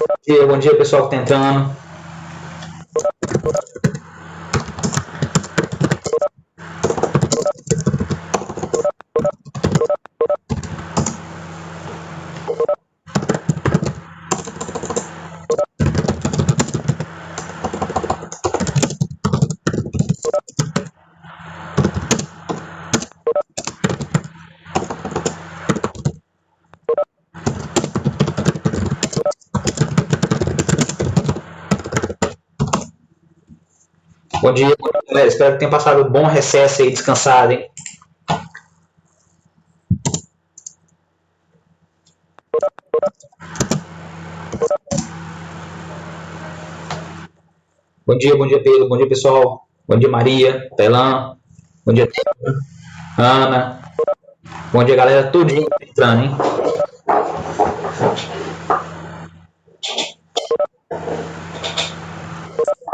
Bom dia, pessoal que está entrando. Bom dia, galera. Espero que tenham passado um bom recesso aí, descansado, hein? Bom dia, Pedro. Bom dia, pessoal. Bom dia, Maria, Telan. Bom dia, Ana. Bom dia, galera. Tudinho entrando, hein?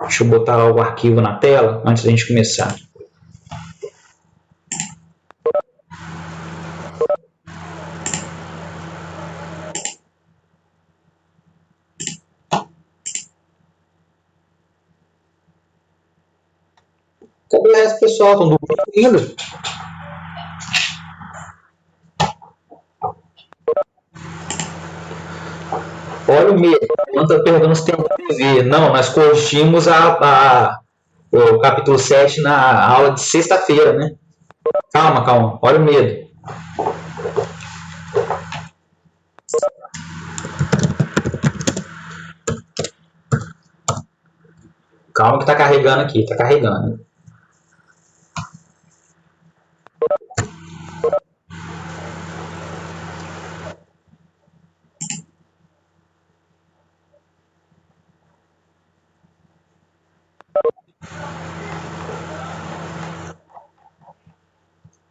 Deixa eu botar o arquivo na tela antes da gente começar. Cadê esse pessoal? Estão dormindo? Olha o medo. Está perguntando se tem uma TV. Não, nós corrigimos o capítulo 7 na aula de sexta-feira, né? Calma, calma. Olha o medo. Calma que tá carregando aqui, tá carregando.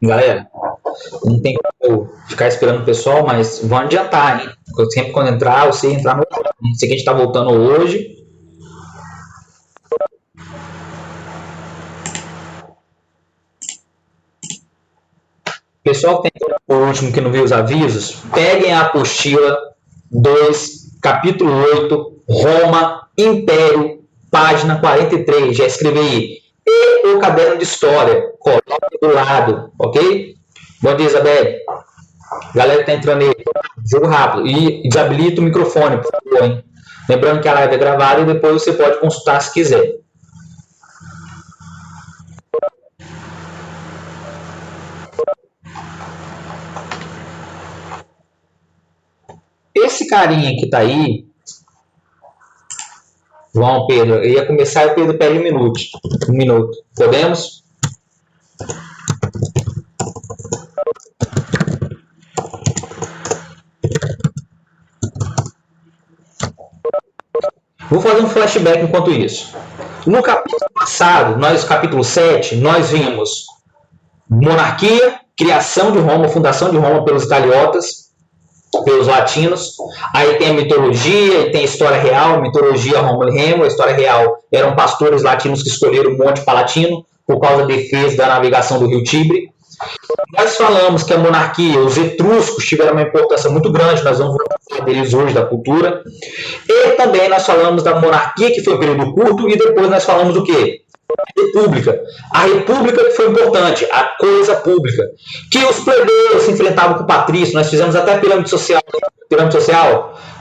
Galera, não tem como ficar esperando o pessoal, mas vão adiantar, hein? Sempre quando entrar, você entrar no. Sei que a gente tá voltando hoje. Pessoal que tem o último que não viu os avisos, peguem a apostila 2, capítulo 8, Roma, Império, página 43. Já escrevi aí. E o caderno de história. Coloque do lado, ok? Bom dia, Isabel. Galera que tá entrando aí, jogo rápido. E desabilita o microfone, por favor, hein? Lembrando que a live é gravada e depois você pode consultar se quiser. Esse carinha que tá aí, João Pedro, eu ia começar e o Pedro pede um minuto. Podemos? Vou fazer um flashback enquanto isso. No capítulo passado, capítulo 7, nós vimos monarquia, criação de Roma, fundação de Roma pelos italiotas, pelos latinos. Aí tem a mitologia, tem a história real, mitologia Rômulo e Remo. A história real eram pastores latinos que escolheram o Monte Palatino por causa da defesa da navegação do rio Tibre. Nós falamos que a monarquia, os etruscos tiveram uma importância muito grande, nós vamos falar deles hoje, da cultura. E também nós falamos da monarquia, que foi um período curto, e depois nós falamos do quê? República. A república que foi importante, a coisa pública. Que os plebeus se enfrentavam com o patrício, nós fizemos até pirâmide social.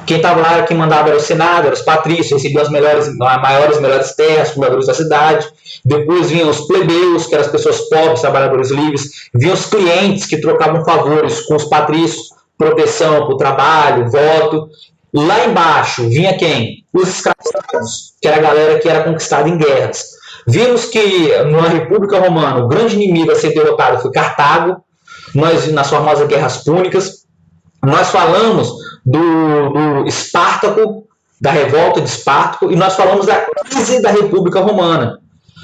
Quem estava lá, quem mandava era o Senado, eram os patrícios, recebiam as maiores e melhores terras, os moradores da cidade. Depois vinham os plebeus, que eram as pessoas pobres, trabalhadores livres. Vinham os clientes, que trocavam favores com os patrícios, proteção para o trabalho, voto. Lá embaixo vinha quem? Os escravizados, que era a galera que era conquistada em guerras. Vimos que na República Romana o grande inimigo a ser derrotado foi Cartago, nas famosas Guerras Púnicas. Nós falamos do Espartaco, da revolta de Espartaco, e nós falamos da crise da República Romana.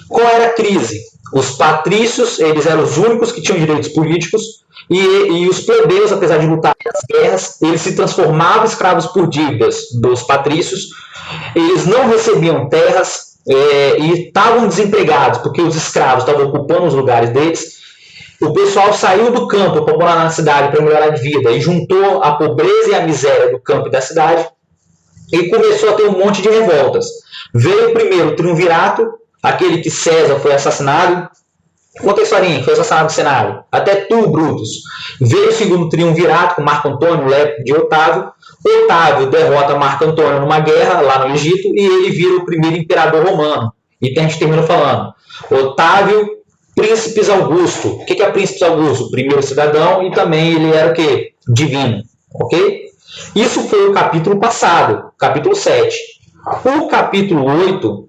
Qual era a crise? Os patrícios, eles eram os únicos que tinham direitos políticos, e os plebeus, apesar de lutarem nas guerras, eles se transformavam escravos por dívidas dos patrícios, eles não recebiam terras, e estavam desempregados, porque os escravos estavam ocupando os lugares deles. O pessoal saiu do campo para morar na cidade, para melhorar de vida, e juntou a pobreza e a miséria do campo e da cidade, e começou a ter um monte de revoltas. Veio primeiro o triunvirato, aquele que César foi assassinado. Conta a historinha, foi assassinado no Senado. Até tu, Brutus. Veio o segundo triunvirato, com Marco Antônio, Lépido de Otávio. Otávio derrota Marco Antônio numa guerra lá no Egito e ele vira o primeiro imperador romano. E a gente termina falando. Otávio, Príncipes Augusto. O que é Príncipes Augusto? Primeiro cidadão e também ele era o quê? Divino. Ok? Isso foi o capítulo passado, capítulo 7. O capítulo 8,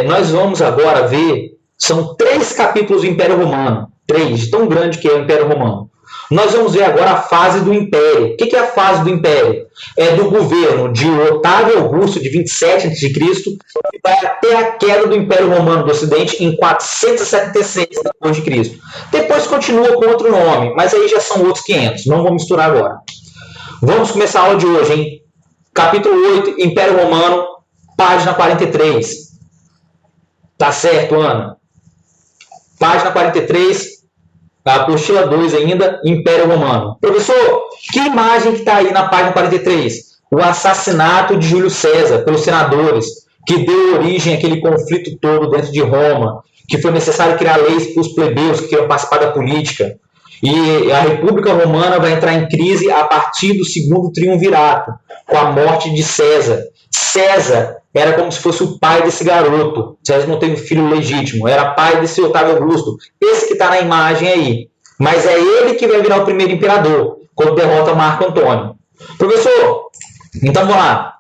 nós vamos agora ver, são 3 capítulos do Império Romano, 3, de tão grande que é o Império Romano. Nós vamos ver agora a fase do Império. O que é a fase do Império? É do governo de Otávio Augusto, de 27 a.C., que vai até a queda do Império Romano do Ocidente em 476 d.C. Depois continua com outro nome, mas aí já são outros 500, não vou misturar agora. Vamos começar a aula de hoje, hein? Capítulo 8, Império Romano, página 43. Tá certo, Ana? Página 43, a apostila 2 ainda, Império Romano. Professor, que imagem que está aí na página 43? O assassinato de Júlio César pelos senadores, que deu origem àquele conflito todo dentro de Roma, que foi necessário criar leis para os plebeus que queriam participar da política. E a República Romana vai entrar em crise a partir do segundo triunvirato, com a morte de César. César era como se fosse o pai desse garoto. César não teve filho legítimo, era pai desse Otávio Augusto. Esse que está na imagem aí. Mas é ele que vai virar o primeiro imperador, quando derrota Marco Antônio. Professor, então vamos lá.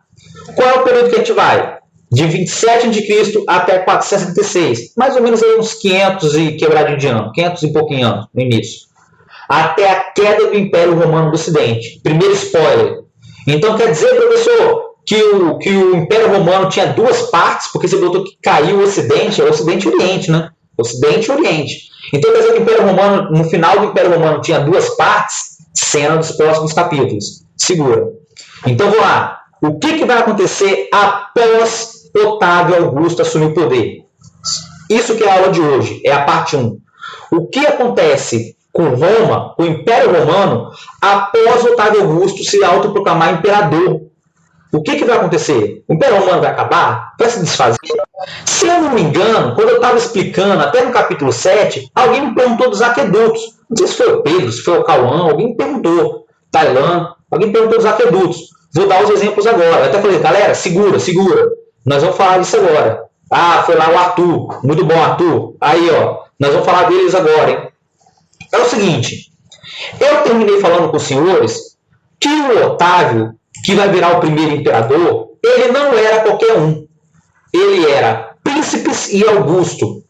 Qual é o período que a gente vai? De 27 a.C. até 466. Mais ou menos aí uns 500 e quebradinho de ano. 500 e pouquinho anos no início. Até a queda do Império Romano do Ocidente. Primeiro spoiler. Então quer dizer, professor, que o Império Romano tinha 2 partes, porque você botou que caiu o Ocidente, é o Ocidente e Oriente, né? Ocidente e Oriente. Então quer dizer que o Império Romano, no final do Império Romano, tinha 2 partes, cena dos próximos capítulos. Segura. Então vamos lá. O que vai acontecer após Otávio Augusto assumir o poder? Isso que é a aula de hoje, é a parte 1. O que acontece com Roma, o Império Romano, após Otávio Augusto se autoproclamar imperador? O que vai acontecer? O Império Romano vai acabar? Vai se desfazer? Se eu não me engano, quando eu estava explicando, até no capítulo 7, alguém me perguntou dos aquedutos. Não sei se foi o Pedro, se foi o Cauã, alguém me perguntou. Tailã, alguém perguntou dos aquedutos. Vou dar os exemplos agora. Eu até falei, galera, segura. Nós vamos falar disso agora. Ah, foi lá o Arthur. Muito bom, Arthur. Aí, ó, nós vamos falar deles agora, hein? É o seguinte, eu terminei falando com os senhores que o Otávio, que vai virar o primeiro imperador, ele não era qualquer um. Ele era Príncipes e Augusto.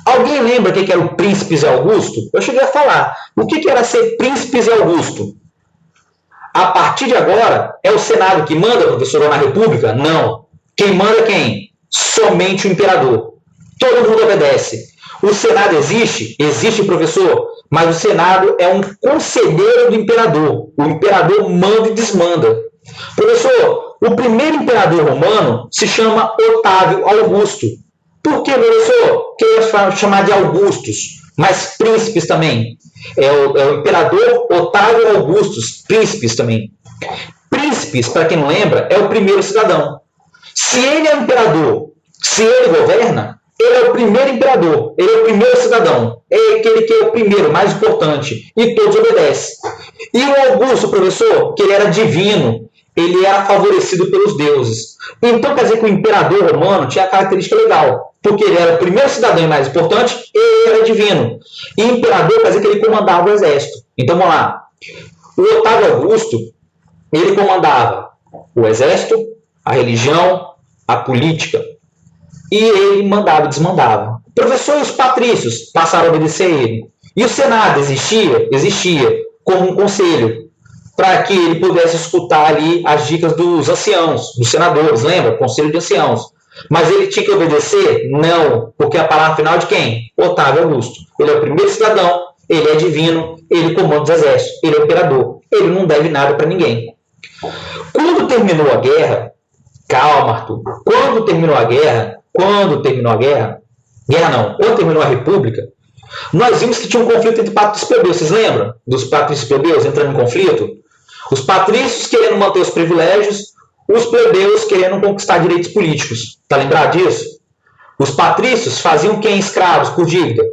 Alguém lembra o que era o Príncipes e Augusto? Eu cheguei a falar. O que era ser Príncipes e Augusto? A partir de agora, é o Senado que manda, professor, na República? Não. Quem manda é quem? Somente o imperador. Todo mundo obedece. O Senado existe? Existe, professor, mas o Senado é um conselheiro do imperador. O imperador manda e desmanda. Professor, o primeiro imperador romano se chama Otávio Augusto. Por que, professor? Que eu ia chamar de Augustus, mas príncipes também. É o imperador Otávio Augustus, príncipes também. Príncipes, para quem não lembra, é o primeiro cidadão. Se ele é o imperador, se ele governa, ele é o primeiro imperador, ele é o primeiro cidadão, é aquele que é o primeiro, mais importante, e todos obedecem. E o Augusto, professor, que ele era divino, ele era favorecido pelos deuses. Então quer dizer que o imperador romano tinha a característica legal, porque ele era o primeiro cidadão e mais importante, e ele era divino. E imperador quer dizer que ele comandava o exército. Então vamos lá. O Otávio Augusto, ele comandava o exército, a religião, a política, e ele mandava e desmandava. Professor, e os patrícios passaram a obedecer a ele. E o Senado existia? Existia, como um conselho, para que ele pudesse escutar ali as dicas dos anciãos, dos senadores, lembra? Conselho de anciãos. Mas ele tinha que obedecer? Não, porque a palavra final de quem? Otávio Augusto. Ele é o primeiro cidadão, ele é divino, ele comanda os exércitos, ele é o imperador, ele não deve nada para ninguém. Quando terminou a guerra, calma, Arthur, quando terminou a guerra, quando terminou a República, nós vimos que tinha um conflito entre patrícios e plebeus. Vocês lembram dos patrícios e plebeus entrando em conflito? Os patrícios querendo manter os privilégios, os plebeus querendo conquistar direitos políticos. Tá lembrado disso? Os patrícios faziam quem escravos por dívida?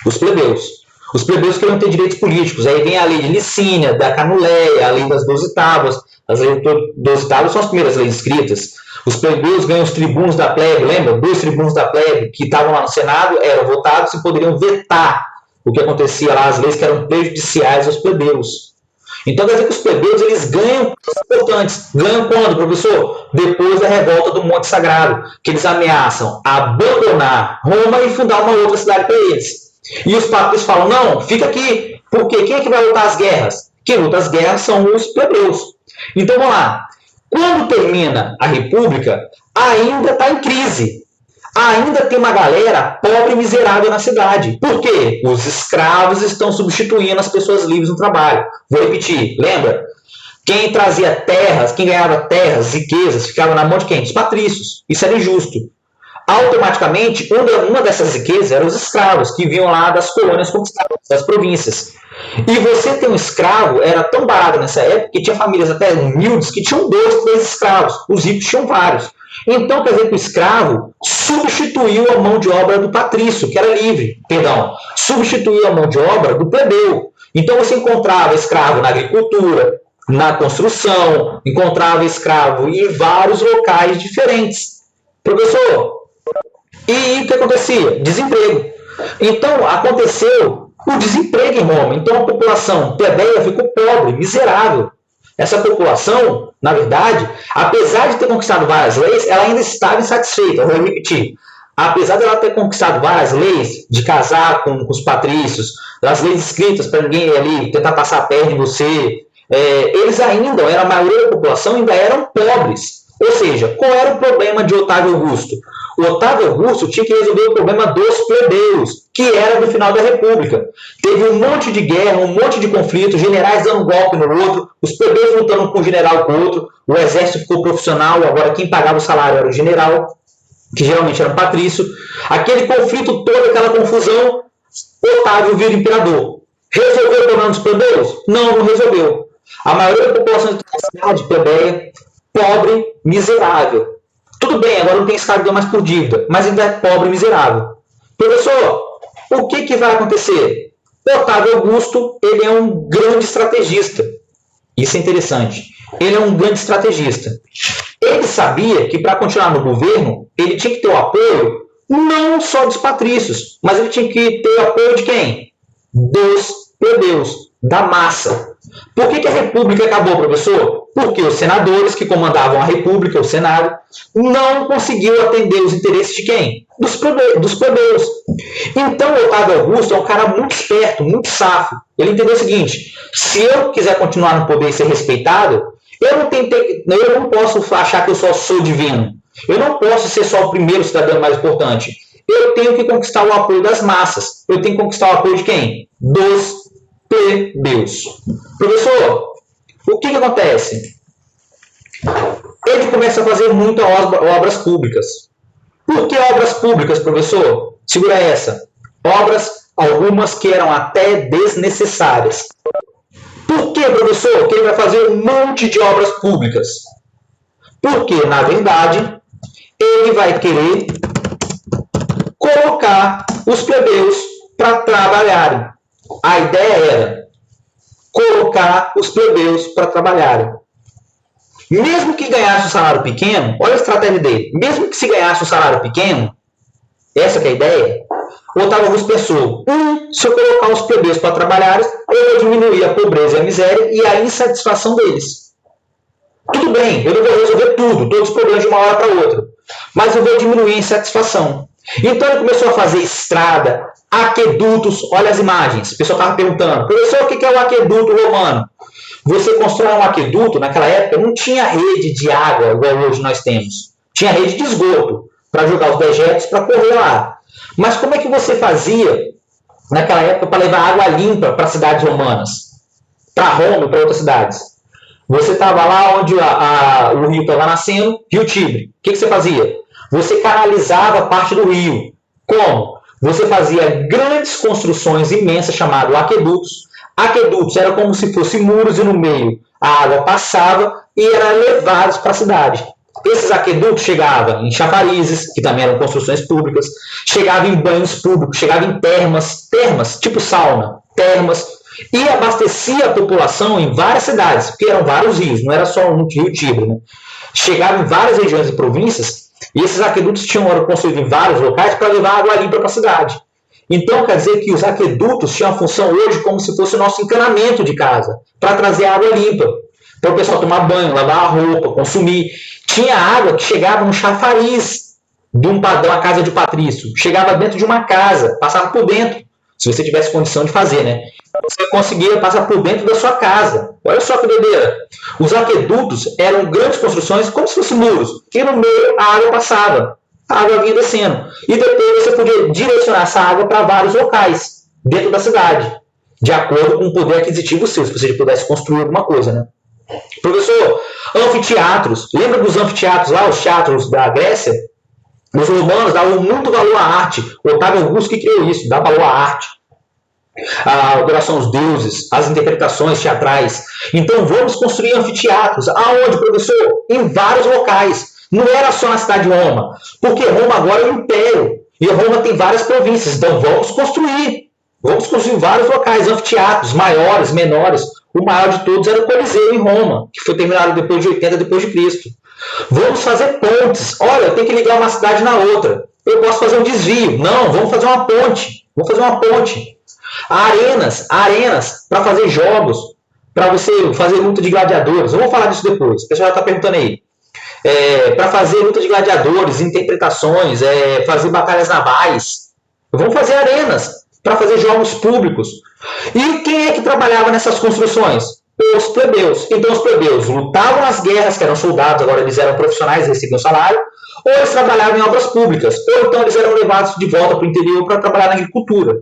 Os plebeus. Os plebeus queriam ter direitos políticos. Aí vem a lei de Licínia, da Canuleia, a lei das 12 tábuas. As leis das 12 tábuas são as primeiras leis escritas. Os plebeus ganham os tribunos da plebe, lembra? 2 tribunos da plebe que estavam lá no Senado, eram votados e poderiam vetar o que acontecia lá, as leis que eram prejudiciais aos plebeus. Então quer dizer que os plebeus eles ganham coisas importantes. Ganham quando, professor? Depois da revolta do Monte Sagrado, que eles ameaçam abandonar Roma e fundar uma outra cidade para eles. E os patrícios falam, não, fica aqui. Por quê? Quem é que vai lutar as guerras? Quem luta as guerras são os plebeus. Então vamos lá. Quando termina a República, ainda está em crise. Ainda tem uma galera pobre e miserável na cidade. Por quê? Os escravos estão substituindo as pessoas livres no trabalho. Vou repetir, lembra? Quem trazia terras, quem ganhava terras, riquezas, ficava na mão de quem? Dos patrícios. Isso era injusto. Automaticamente, uma dessas riquezas eram os escravos, que vinham lá das colônias conquistadas, das províncias. E você ter um escravo era tão barato nessa época que tinha famílias até humildes que tinham 2, 3 escravos. Os ricos tinham vários. Então, quer dizer que o escravo substituiu a mão de obra do patrício, que era livre. Perdão, substituiu a mão de obra do plebeu. Então, você encontrava escravo na agricultura, na construção, encontrava escravo em vários locais diferentes. Professor, e o que acontecia? Desemprego. Então, aconteceu o desemprego em Roma. Então, a população plebeia ficou pobre, miserável. Essa população, na verdade, apesar de ter conquistado várias leis, ela ainda estava insatisfeita. Eu vou repetir. Apesar de ela ter conquistado várias leis, de casar com os patrícios, as leis escritas para ninguém ali tentar passar a perna em você, eles ainda, a maioria da população ainda eram pobres. Ou seja, qual era o problema de Otávio Augusto? O Otávio Augusto tinha que resolver o problema dos plebeus, que era do final da República. Teve um monte de guerra, um monte de conflito, generais dando um golpe no outro, os plebeus lutando com um general com o outro, o exército ficou profissional, agora quem pagava o salário era o general, que geralmente era um patrício. Aquele conflito todo, aquela confusão, Otávio vira imperador. Resolveu o problema dos plebeus? Não, não resolveu. A maioria da população da cidade plebeia, pobre, miserável. Tudo bem, agora não tem escravidão mais por dívida, mas ainda é pobre e miserável. Professor, o que vai acontecer? Otávio Augusto, ele é um grande estrategista. Isso é interessante. Ele é um grande estrategista. Ele sabia que para continuar no governo, ele tinha que ter o apoio não só dos patrícios, mas ele tinha que ter o apoio de quem? Dos plebeus, da massa. Por que a República acabou, professor? Porque os senadores que comandavam a República, o Senado, não conseguiu atender os interesses de quem? Dos plebeus. Então, Otávio Augusto é um cara muito esperto, muito safo. Ele entendeu o seguinte, se eu quiser continuar no poder e ser respeitado, eu não posso achar que eu só sou divino. Eu não posso ser só o primeiro cidadão mais importante. Eu tenho que conquistar o apoio das massas. Eu tenho que conquistar o apoio de quem? Dos plebeus. Professor, o que acontece? Ele começa a fazer muitas obras públicas. Por que obras públicas, professor? Segura essa. Obras, algumas que eram até desnecessárias. Por que, professor, que ele vai fazer um monte de obras públicas? Porque, na verdade, ele vai querer colocar os plebeus para trabalharem. A ideia era colocar os plebeus para trabalharem. Mesmo que ganhasse um salário pequeno, olha a estratégia dele, mesmo que se ganhasse um salário pequeno, essa que é a ideia, o Otávio Augusto pensou, se eu colocar os plebeus para trabalharem, eu vou diminuir a pobreza e a miséria e a insatisfação deles. Tudo bem, eu não vou resolver tudo, todos os problemas de uma hora para outra, mas eu vou diminuir a insatisfação. Então ele começou a fazer estrada, aquedutos, olha as imagens. O pessoal estava perguntando, professor, o que é o aqueduto romano? Você constrói um aqueduto, naquela época não tinha rede de água igual hoje nós temos. Tinha rede de esgoto para jogar os dejetos para correr lá. Mas como é que você fazia naquela época para levar água limpa para cidades romanas? Para Roma e para outras cidades? Você estava lá onde o rio estava nascendo, Rio Tibre. O que você fazia? Você canalizava parte do rio. Como? Você fazia grandes construções imensas chamadas aquedutos. Aquedutos era como se fossem muros e no meio a água passava e eram levados para a cidade. Esses aquedutos chegavam em chafarizes, que também eram construções públicas, chegavam em banhos públicos, chegavam em termas, tipo sauna, termas, e abastecia a população em várias cidades, porque eram vários rios, não era só um rio Tibre, né? Chegava em várias regiões e províncias, e esses aquedutos eram construídos em vários locais para levar água limpa para a cidade. Então, quer dizer que os aquedutos tinham a função hoje como se fosse o nosso encanamento de casa, para trazer água limpa, para o pessoal tomar banho, lavar a roupa, consumir. Tinha água que chegava no chafariz de uma casa de patrício, chegava dentro de uma casa, passava por dentro, se você tivesse condição de fazer, né? Você conseguia passar por dentro da sua casa. Olha só que doideira. Os aquedutos eram grandes construções, como se fossem muros, e no meio a água passava. A água vinha descendo. E depois você podia direcionar essa água para vários locais dentro da cidade, de acordo com o poder aquisitivo seu, se você pudesse construir alguma coisa, né? Professor, anfiteatros. Lembra dos anfiteatros lá, os teatros da Grécia? Os romanos davam muito valor à arte. Otávio Augusto que criou isso, dá valor à arte. A adoração aos deuses, as interpretações teatrais. Então vamos construir anfiteatros. Aonde, professor? Em vários locais. Não era só na cidade de Roma, porque Roma agora é um império, e Roma tem várias províncias, então vamos construir vários locais, anfiteatros, maiores, menores. O maior de todos era o Coliseu em Roma, que foi terminado depois de 80 depois de Cristo. Vamos fazer pontes. Olha, eu tenho que ligar uma cidade na outra. Eu posso fazer um desvio. Não, vamos fazer uma ponte. Arenas para fazer jogos, para você fazer luta de gladiadores. Eu vou falar disso depois. O pessoal já está perguntando aí. Para fazer luta de gladiadores, interpretações, fazer batalhas navais. Vamos fazer arenas para fazer jogos públicos. E quem é que trabalhava nessas construções? Os plebeus. Então os plebeus lutavam nas guerras, que eram soldados, agora eles eram profissionais, recebiam salário, ou eles trabalhavam em obras públicas, ou então eles eram levados de volta para o interior para trabalhar na agricultura,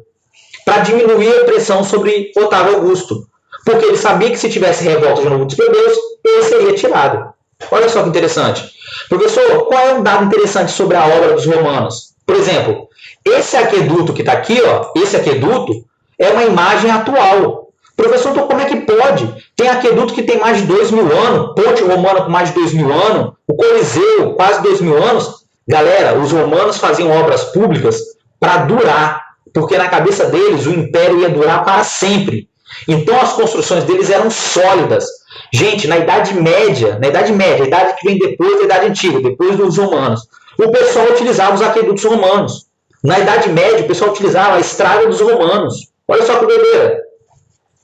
para diminuir a pressão sobre Otávio Augusto, porque ele sabia que se tivesse revolta de novo dos plebeus, ele seria tirado. Olha só que interessante. Professor, qual é um dado interessante sobre a obra dos romanos? Por exemplo, esse aqueduto que está aqui, ó, esse aqueduto é uma imagem atual. Professor, então como é que pode? Tem aqueduto que tem mais de 2.000 anos, ponte romana com mais de 2.000 anos, o Coliseu, quase 2.000 anos. Galera, os romanos faziam obras públicas para durar, porque na cabeça deles o império ia durar para sempre. Então as construções deles eram sólidas. Gente, na Idade Média, a idade que vem depois da Idade Antiga, depois dos romanos, o pessoal utilizava os aquedutos romanos. Na Idade Média, o pessoal utilizava a estrada dos romanos. Olha só que doideira.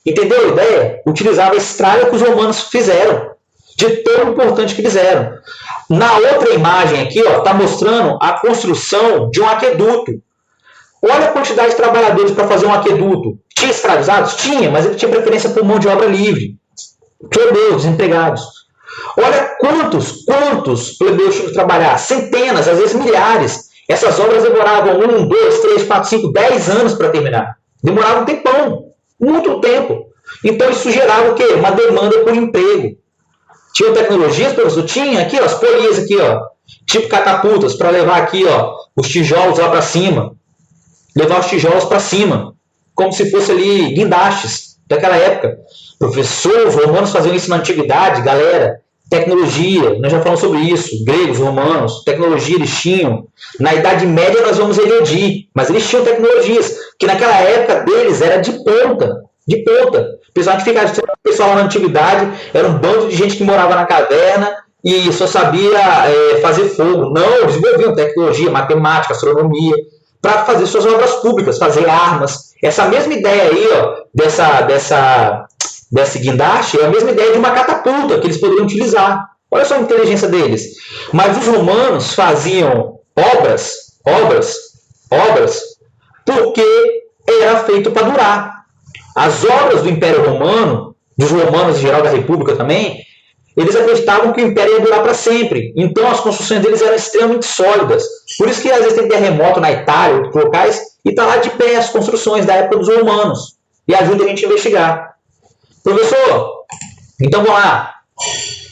Entendeu a ideia? Utilizava a estrada que os romanos fizeram, de tão importante que eles eram. Na outra imagem aqui, está mostrando a construção de um aqueduto. Olha a quantidade de trabalhadores para fazer um aqueduto. Tinha escravizados? Tinha, mas ele tinha preferência por mão de obra livre. Plebeus, desempregados. Olha quantos plebeus tinham que trabalhar. Centenas, às vezes milhares. Essas obras demoravam 1, 2, 3, 4, 5, 10 anos para terminar. Demorava um tempão. Muito tempo. Então isso gerava o quê? Uma demanda por emprego. Tinha tecnologias, professor? Tinha aqui, as polias aqui, tipo catapultas, para levar aqui, os tijolos lá para cima. Levar os tijolos para cima. Como se fosse ali guindastes daquela época. Professor, os romanos faziam isso na antiguidade, galera. Tecnologia, nós já falamos sobre isso. Gregos, romanos, tecnologia eles tinham. Na Idade Média nós vamos eludir, mas eles tinham tecnologias, que naquela época deles era de ponta. De ponta. O pessoal lá na antiguidade era um bando de gente que morava na caverna e só sabia fazer fogo. Não, eles desenvolviam tecnologia, matemática, astronomia, para fazer suas obras públicas, fazer armas. Essa mesma ideia aí, desse guindaste, é a mesma ideia de uma catapulta que eles poderiam utilizar. Olha só a inteligência deles. Mas os romanos faziam obras, porque era feito para durar. As obras do Império Romano, dos romanos em geral, da República também, eles acreditavam que o Império ia durar para sempre. Então as construções deles eram extremamente sólidas. Por isso que às vezes tem terremoto na Itália, outros locais, e está lá de pé as construções da época dos romanos. E ajuda a gente a investigar. Professor, então vamos lá.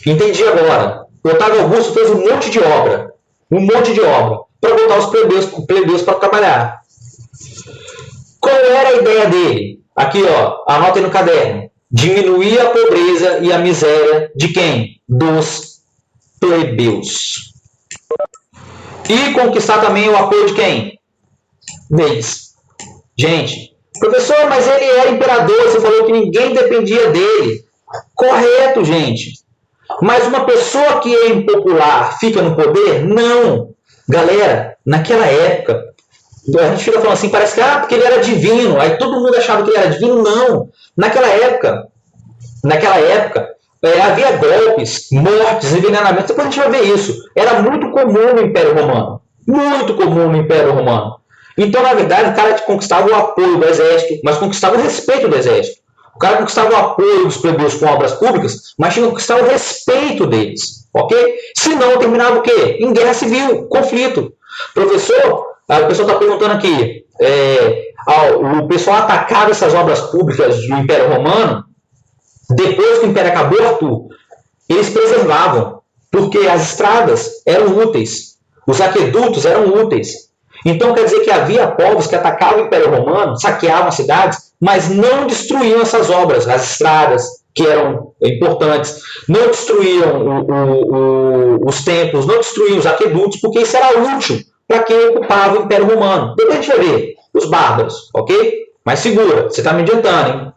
Entendi agora. O Otávio Augusto fez um monte de obra, para botar os plebeus para trabalhar. Qual era a ideia dele? Aqui, anota aí no caderno. diminuir a pobreza e a miséria de quem? Dos plebeus. E conquistar também o apoio de quem? Deles. Gente, professor, mas ele era imperador, você falou que ninguém dependia dele. Correto, gente. Mas uma pessoa que é impopular fica no poder? Não. Galera, naquela época, a gente fica falando assim, parece que porque ele era divino, aí todo mundo achava que ele era divino. Não. Naquela época, havia golpes, mortes, envenenamentos. Depois a gente vai ver isso. Era muito comum no Império Romano. Muito comum no Império Romano. Então, na verdade, o cara conquistava o apoio do exército, mas conquistava o respeito do exército. O cara conquistava o apoio dos plebeus com obras públicas, mas tinha que conquistar o respeito deles. Ok? Senão, terminava o quê? Em guerra civil, conflito. Professor, o pessoal está perguntando aqui, o pessoal atacava essas obras públicas do Império Romano. Depois que o Império acabou, Arthur, eles preservavam, porque as estradas eram úteis, os aquedutos eram úteis. Então quer dizer que havia povos que atacavam o Império Romano, saqueavam as cidades, mas não destruíam essas obras, as estradas, que eram importantes, não destruíam os templos, não destruíam os aquedutos, porque isso era útil para quem ocupava o Império Romano. Depois a gente vai ver os bárbaros, ok? Mas segura, você está me adiantando, hein?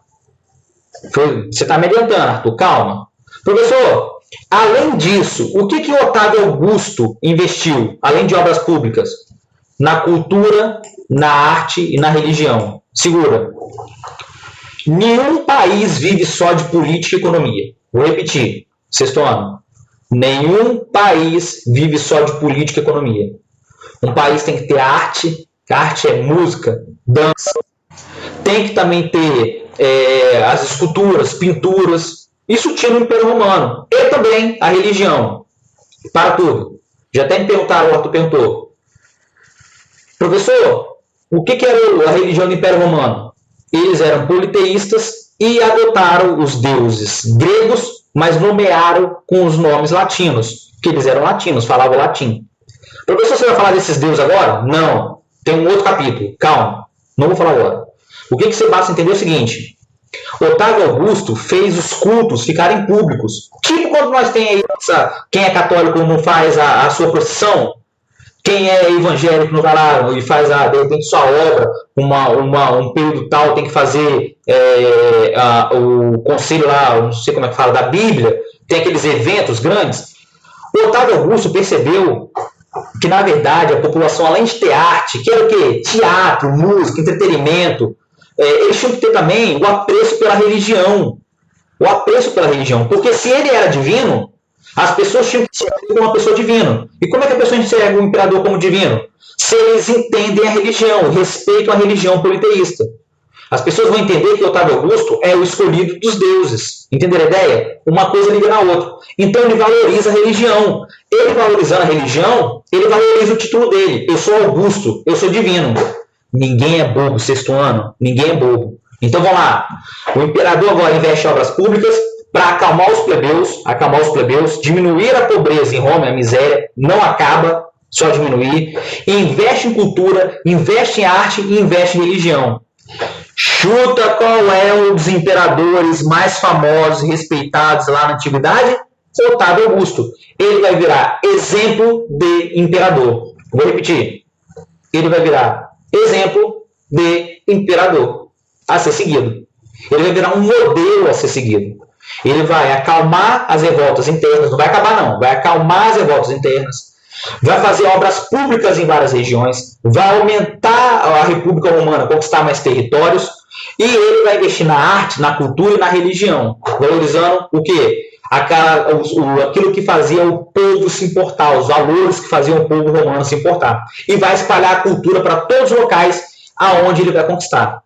Você está me adiantando, Arthur, calma. Professor, além disso, o que Otávio Augusto investiu, além de obras públicas? Na cultura, na arte e na religião. Segura. Nenhum país vive só de política e economia. Vou repetir, sexto ano. Nenhum país vive só de política e economia. Um país tem que ter arte, arte é música, dança. Tem que também ter as esculturas, pinturas. Isso tinha no Império Romano. E também a religião. Para tudo. Já até me perguntaram, o Arthur perguntou. Professor, o que era a religião do Império Romano? Eles eram politeístas e adotaram os deuses gregos, mas nomearam com os nomes latinos, que eles eram latinos, falavam latim. Professor, você vai falar desses deuses agora? Não. Tem um outro capítulo. Calma. Não vou falar agora. O que você basta entender é o seguinte. Otávio Augusto fez os cultos ficarem públicos. Tipo quando nós tem aí, quem é católico não faz a sua procissão, quem é evangélico não vai lá e faz de repente sua obra, um período tal, tem que fazer o conselho lá, não sei como é que fala, da Bíblia, tem aqueles eventos grandes. O Otávio Augusto percebeu que, na verdade, a população, além de ter arte, que era o quê? Teatro, música, entretenimento, eles tinham que ter também o apreço pela religião. O apreço pela religião. Porque se ele era divino, as pessoas tinham que enxergar ele como uma pessoa divina. E como é que a pessoa enxerga o imperador como divino? Se eles entendem a religião, respeitam a religião politeísta. As pessoas vão entender que Otávio Augusto é o escolhido dos deuses. Entenderam a ideia? Uma coisa liga na outra. Então ele valoriza a religião. Ele valorizando a religião, ele valoriza o título dele. Eu sou Augusto, eu sou divino. Ninguém é bobo, sexto ano. Ninguém é bobo. Então vamos lá. O imperador agora investe em obras públicas para acalmar os plebeus, diminuir a pobreza em Roma, a miséria, não acaba, só diminuir. Investe em cultura, investe em arte e investe em religião. Chuta qual é um dos imperadores mais famosos e respeitados lá na antiguidade? Otávio Augusto. Ele vai virar exemplo de imperador. Vou repetir. Ele vai virar exemplo de imperador a ser seguido. Ele vai virar um modelo a ser seguido. Ele vai acalmar as revoltas internas. Não vai acabar, não. Vai acalmar as revoltas internas. Vai fazer obras públicas em várias regiões, vai aumentar a República Romana, conquistar mais territórios, e ele vai investir na arte, na cultura e na religião, valorizando o quê? Aquilo que fazia o povo se importar, os valores que faziam o povo romano se importar. E vai espalhar a cultura para todos os locais aonde ele vai conquistar.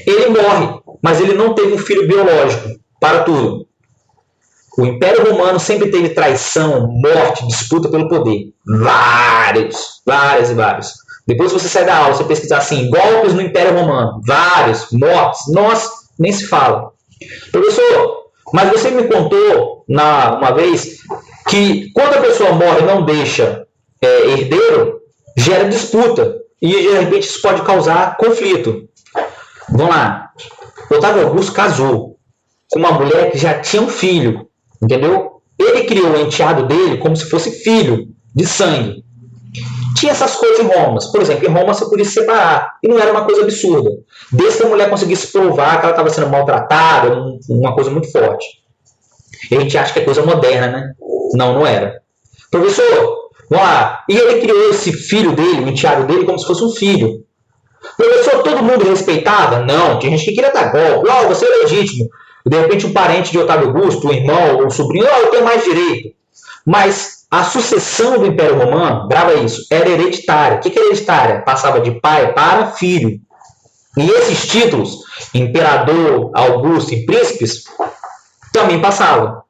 Ele morre, mas ele não teve um filho biológico, para tudo. O Império Romano sempre teve traição, morte, disputa pelo poder. Vários. Depois se você sair da aula, você pesquisar assim, golpes no Império Romano. Vários, mortes. Nossa, nem se fala. Professor, mas você me contou uma vez que quando a pessoa morre e não deixa herdeiro, gera disputa. E de repente isso pode causar conflito. Vamos lá. Otávio Augusto casou com uma mulher que já tinha um filho, entendeu? Ele criou o enteado dele como se fosse filho de sangue. Tinha essas coisas em Roma. Por exemplo, em Roma você podia se separar. E não era uma coisa absurda. Desde que a mulher conseguisse provar que ela estava sendo maltratada, uma coisa muito forte. E a gente acha que é coisa moderna, né? Não, não era. Professor, vamos lá. E ele criou esse filho dele, o enteado dele, como se fosse um filho. Professor, todo mundo respeitava? Não, tinha gente que queria dar golpe. Oh, você é legítimo. De repente, um parente de Otávio Augusto, um irmão ou um sobrinho, eu tenho mais direito. Mas a sucessão do Império Romano, grava isso, era hereditária. O que é hereditária? Passava de pai para filho. E esses títulos, imperador, Augusto e príncipes, também passavam.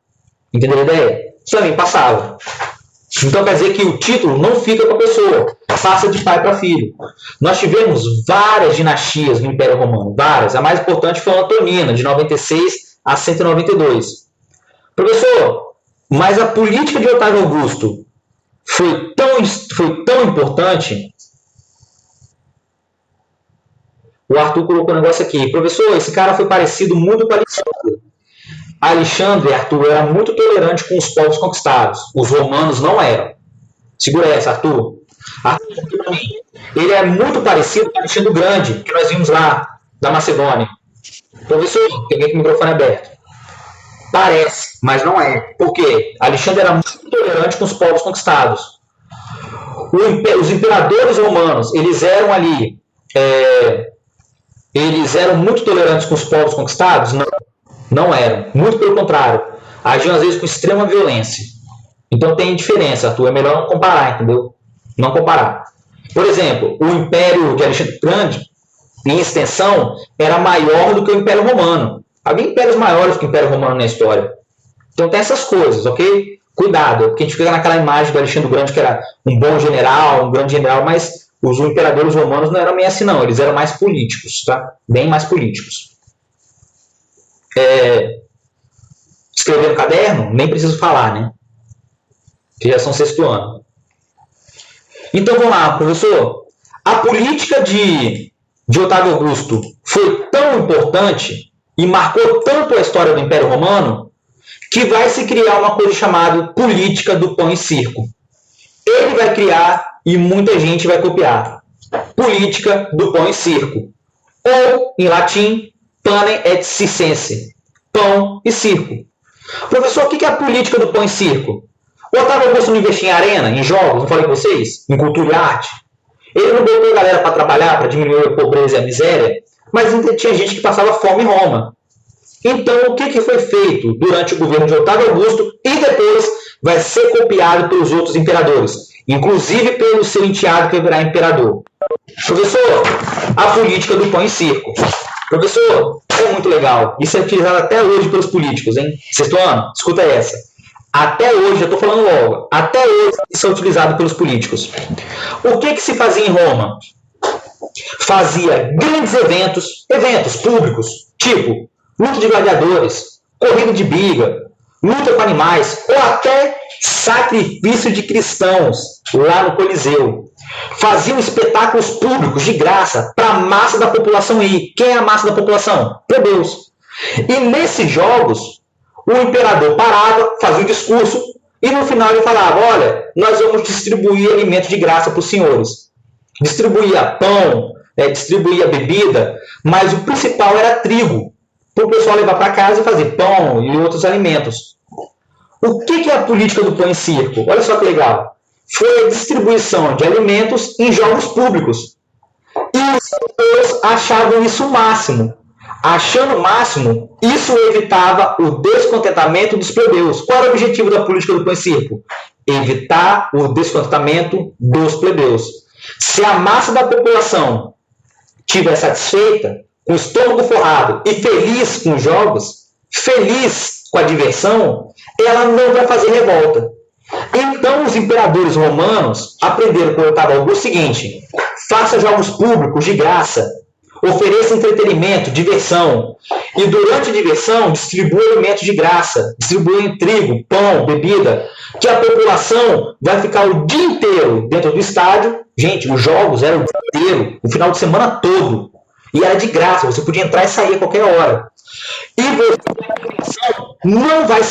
Entendeu a ideia? Também passavam. Então quer dizer que o título não fica com a pessoa, passa de pai para filho. Nós tivemos várias dinastias no Império Romano, várias. A mais importante foi a Antonina, de 96 a 192. Professor, mas a política de Otávio Augusto foi tão importante. O Arthur colocou um negócio aqui. Professor, esse cara foi parecido muito com Alexandre. Alexandre, Arthur, era muito tolerante com os povos conquistados. Os romanos não eram. Segura essa, Arthur. Ele é muito parecido com Alexandre o Grande, que nós vimos lá, da Macedônia. Professor, peguei com o microfone aberto. Parece, mas não é. Por quê? Alexandre era muito tolerante com os povos conquistados. Os imperadores romanos, eles eram ali... eles eram muito tolerantes com os povos conquistados? Não. Não eram. Muito pelo contrário. Agiam, às vezes, com extrema violência. Então, tem diferença, Arthur. É melhor não comparar, entendeu? Não comparar. Por exemplo, o Império de Alexandre Grande, em extensão, era maior do que o Império Romano. Havia impérios maiores que o Império Romano na história. Então, tem essas coisas, ok? Cuidado, porque a gente fica naquela imagem do Alexandre Grande, que era um bom general, um grande general, mas os imperadores romanos não eram bem assim, não. Eles eram mais políticos, tá? Bem mais políticos. Escrever no caderno, nem preciso falar, né? Que já são sexto ano. Então vamos lá, professor. A política de Otávio Augusto foi tão importante e marcou tanto a história do Império Romano que vai se criar uma coisa chamada política do pão e circo. Ele vai criar e muita gente vai copiar. Política do pão e circo. Ou, em latim, panem et circense. Pão e circo. Professor, o que é a política do pão e circo? O Otávio Augusto não investia em arena, em jogos, não falei com vocês? Em cultura e arte. Ele não botou a galera para trabalhar, para diminuir a pobreza e a miséria, mas tinha gente que passava fome em Roma. Então, o que foi feito durante o governo de Otávio Augusto e depois vai ser copiado pelos outros imperadores, inclusive pelo seu enteado que vai virar imperador? Professor, a política do pão e circo. Professor, é muito legal. Isso é utilizado até hoje pelos políticos, hein? Sexto ano, escuta essa. Até hoje, eu estou falando logo, até hoje isso é utilizado pelos políticos. O que se fazia em Roma? Fazia grandes eventos públicos, tipo luta de gladiadores, corrida de biga, luta com animais, ou até sacrifício de cristãos lá no Coliseu. Faziam espetáculos públicos de graça para a massa da população ir. Quem é a massa da população? Plebeus. E nesses jogos, o imperador parava, fazia um discurso e no final ele falava: olha, nós vamos distribuir alimentos de graça para os senhores. Distribuía pão, distribuía bebida, mas o principal era trigo, para o pessoal levar para casa e fazer pão e outros alimentos. O que é a política do pão e circo? Olha só que legal. Foi a distribuição de alimentos em jogos públicos. E os senhores achavam isso o máximo. Achando o máximo, isso evitava o descontentamento dos plebeus. Qual era o objetivo da política do pão e circo? Evitar o descontentamento dos plebeus. Se a massa da população estiver satisfeita, com o estômago forrado e feliz com os jogos, feliz com a diversão, ela não vai fazer revolta. Então, os imperadores romanos aprenderam com Otávio Augusto o seguinte: faça jogos públicos de graça, ofereça entretenimento, diversão, e durante a diversão distribua alimentos de graça, distribua trigo, pão, bebida, que a população vai ficar o dia inteiro dentro do estádio. Gente, os jogos eram o dia inteiro, o final de semana todo. E era de graça, você podia entrar e sair a qualquer hora. E você não vai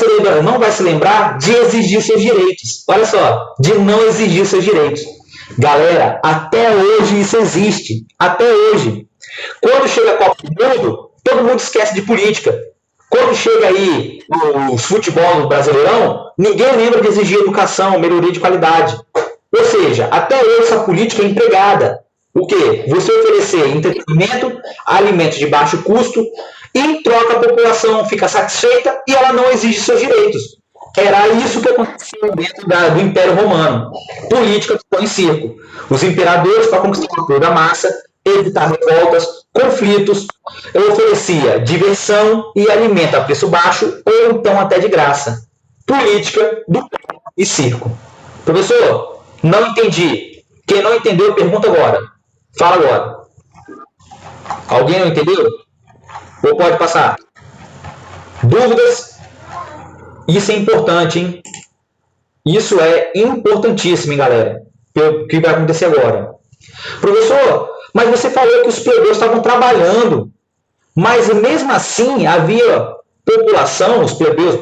se lembrar de exigir seus direitos. Olha só, de não exigir seus direitos. Galera, até hoje isso existe. Até hoje. Quando chega a Copa do Mundo, todo mundo esquece de política. Quando chega aí o futebol no Brasileirão, ninguém lembra de exigir educação, melhoria de qualidade. Ou seja, até hoje essa política é empregada. O quê? Você oferecer entretenimento, alimentos de baixo custo, e em troca a população fica satisfeita e ela não exige seus direitos. Era isso que acontecia dentro do Império Romano. Política do pão e circo. Os imperadores, para conquistar o apoio da massa, evitar revoltas, conflitos, oferecia diversão e alimento a preço baixo ou então até de graça. Política do pão e circo. Professor, não entendi. Quem não entendeu, pergunta agora. Fala agora. Alguém não entendeu? Ou pode passar? Dúvidas? Isso é importante, hein? Isso é importantíssimo, hein, galera? O que vai acontecer agora? Professor, mas você falou que os plebeus estavam trabalhando. Mas mesmo assim, havia população, os plebeus,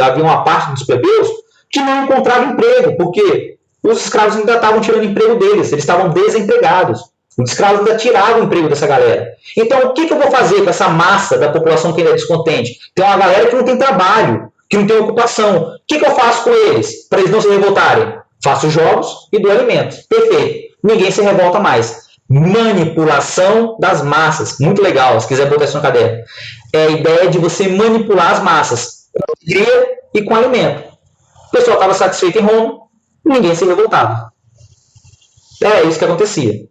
havia uma parte dos plebeus que não encontrava emprego, porque os escravos ainda estavam tirando emprego deles, eles estavam desempregados. Os escravos ainda tiravam o emprego dessa galera. Então, o que eu vou fazer com essa massa da população que ainda é descontente? Tem uma galera que não tem trabalho, que não tem ocupação. O que eu faço com eles, para eles não se revoltarem? Faço jogos e dou alimentos. Perfeito. Ninguém se revolta mais. Manipulação das massas. Muito legal, se quiser botar isso no caderno. É a ideia de você manipular as massas. Com alegria e com alimento. O pessoal estava satisfeito em Roma, ninguém se revoltava. É isso que acontecia.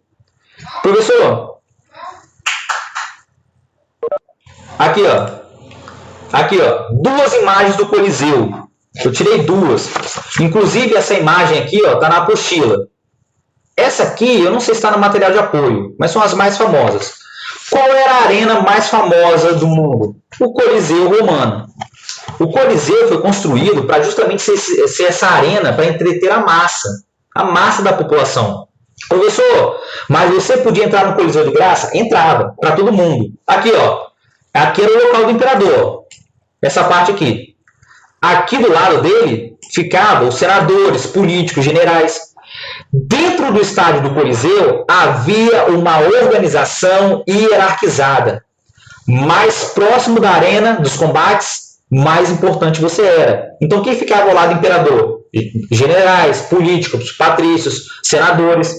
Professor, aqui ó, duas imagens do Coliseu. Eu tirei duas. Inclusive essa imagem aqui, ó, tá na apostila. Essa aqui, eu não sei se está no material de apoio, mas são as mais famosas. Qual era a arena mais famosa do mundo? O Coliseu romano. O Coliseu foi construído para justamente ser essa arena para entreter a massa da população. Professor, mas você podia entrar no Coliseu de graça? Entrava, para todo mundo. Aqui, ó. Aqui era o local do imperador. Essa parte aqui. Aqui do lado dele ficavam os senadores, políticos, generais. Dentro do estádio do Coliseu havia uma organização hierarquizada. Mais próximo da arena dos combates, mais importante você era. Então quem ficava ao lado do imperador? Generais, políticos, patrícios, senadores.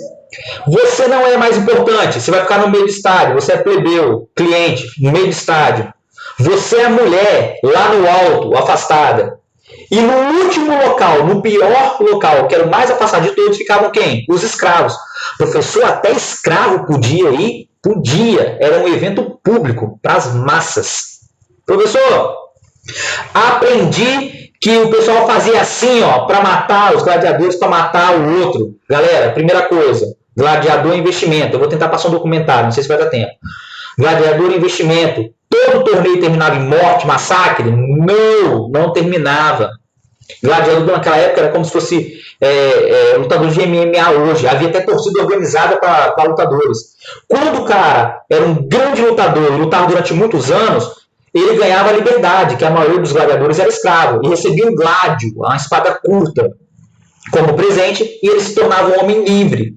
Você não é mais importante, você vai ficar no meio do estádio, você é plebeu, cliente, no meio do estádio. Você é mulher, lá no alto, afastada. E no último local, no pior local, que era o mais afastado de todos, ficavam quem? Os escravos. Professor, até escravo podia ir? Podia. Era um evento público para as massas. Professor, aprendi que o pessoal fazia assim, ó, para matar os gladiadores, para matar o outro. Galera, primeira coisa, gladiador é investimento. Eu vou tentar passar um documentário, não sei se vai dar tempo. Gladiador é investimento. Todo torneio terminava em morte, massacre? Não terminava. Gladiador naquela época era como se fosse lutador de MMA hoje. Havia até torcida organizada para lutadores. Quando o cara era um grande lutador e lutava durante muitos anos, ele ganhava a liberdade, que a maioria dos gladiadores era escravo, e recebia um gládio, uma espada curta, como presente, e ele se tornava um homem livre.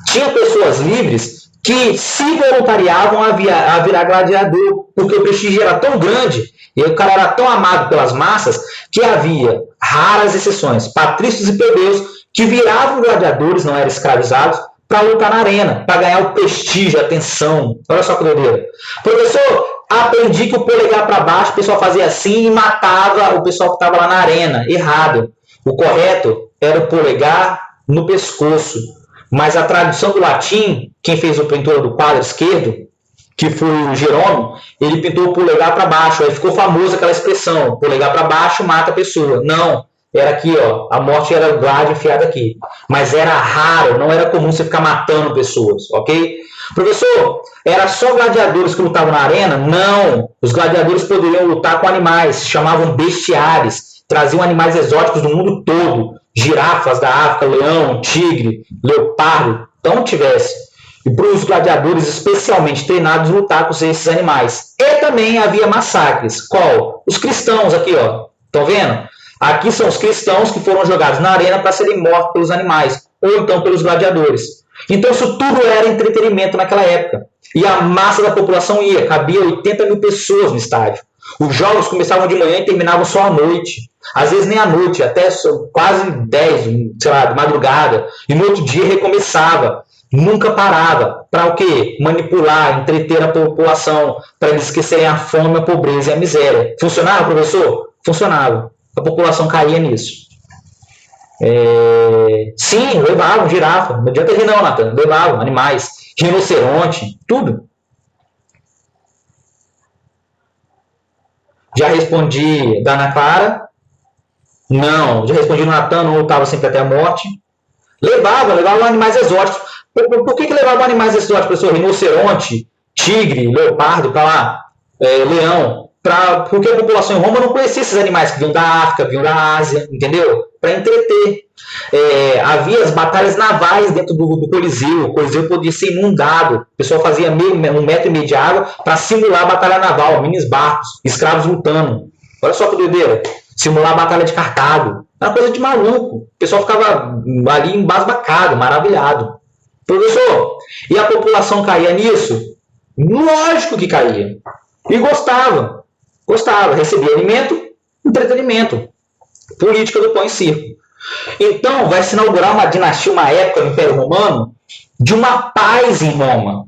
Tinha pessoas livres que se voluntariavam a virar gladiador, porque o prestígio era tão grande, e o cara era tão amado pelas massas, que havia raras exceções, patrícios e plebeus, que viravam gladiadores, não eram escravizados, para lutar na arena, para ganhar o prestígio, a atenção. Olha só que doideira. Professor, aprendi que o polegar para baixo, o pessoal fazia assim e matava o pessoal que estava lá na arena. Errado. O correto era o polegar no pescoço. Mas a tradução do latim, quem fez o pintor do quadro esquerdo, que foi o Jerônimo, ele pintou o polegar para baixo. Aí ficou famosa aquela expressão, polegar para baixo mata a pessoa. Não, era aqui, ó, a morte era o gládio enfiado aqui. Mas era raro, não era comum você ficar matando pessoas, ok? Professor, era só gladiadores que lutavam na arena? Não, os gladiadores poderiam lutar com animais, se chamavam bestiários, traziam animais exóticos do mundo todo, girafas da África, leão, tigre, leopardo, então tivesse. e para os gladiadores especialmente treinados lutar com esses animais. E também havia massacres. Qual? Os cristãos aqui, ó. Estão vendo? Aqui são os cristãos que foram jogados na arena para serem mortos pelos animais, ou então pelos gladiadores. Então isso tudo era entretenimento naquela época. E a massa da população ia, cabia 80 mil pessoas no estádio. Os jogos começavam de manhã e terminavam só à noite. Às vezes nem à noite, até quase 10, sei lá, de madrugada. E no outro dia recomeçava. Nunca parava. Para o quê? Manipular, entreter a população, para eles esquecerem a fome, a pobreza e a miséria. Funcionava, professor? Funcionava. A população caía nisso. Sim, levavam girafa. Não adianta rir não, Nathan. Levavam animais, rinoceronte, tudo. Já respondi da Ana Clara. Não. Já respondi no Natan, não lutava sempre até a morte. Levavam animais exóticos. Por que levavam animais exóticos, professor? Rinoceronte, tigre, leopardo, para lá, leão. Porque a população em Roma não conhecia esses animais que vinham da África, vinham da Ásia, entendeu? Para entreter. Havia as batalhas navais dentro do Coliseu. O Coliseu podia ser inundado. O pessoal fazia 1,5 metro de água para simular a batalha naval, minis barcos, escravos lutando. Olha só que doideira. Simular a batalha de Cartago. Era uma coisa de maluco. O pessoal ficava ali embasbacado, maravilhado. Professor, e a população caía nisso? Lógico que caía. E gostava. Recebia alimento, entretenimento. Política do pão e circo. Então, vai se inaugurar uma dinastia, uma época no Império Romano, de uma paz em Roma.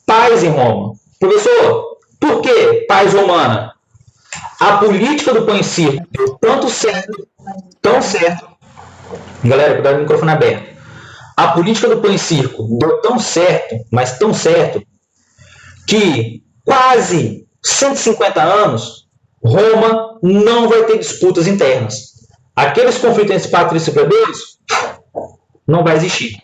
Paz em Roma. Professor, por que paz romana? A política do pão e circo deu tanto certo, tão certo. Galera, cuidado com o microfone aberto. A política do pão e circo deu tão certo, mas tão certo, que quase 150 anos, Roma não vai ter disputas internas. Aqueles conflitos entre patrícios e plebeus não vai existir.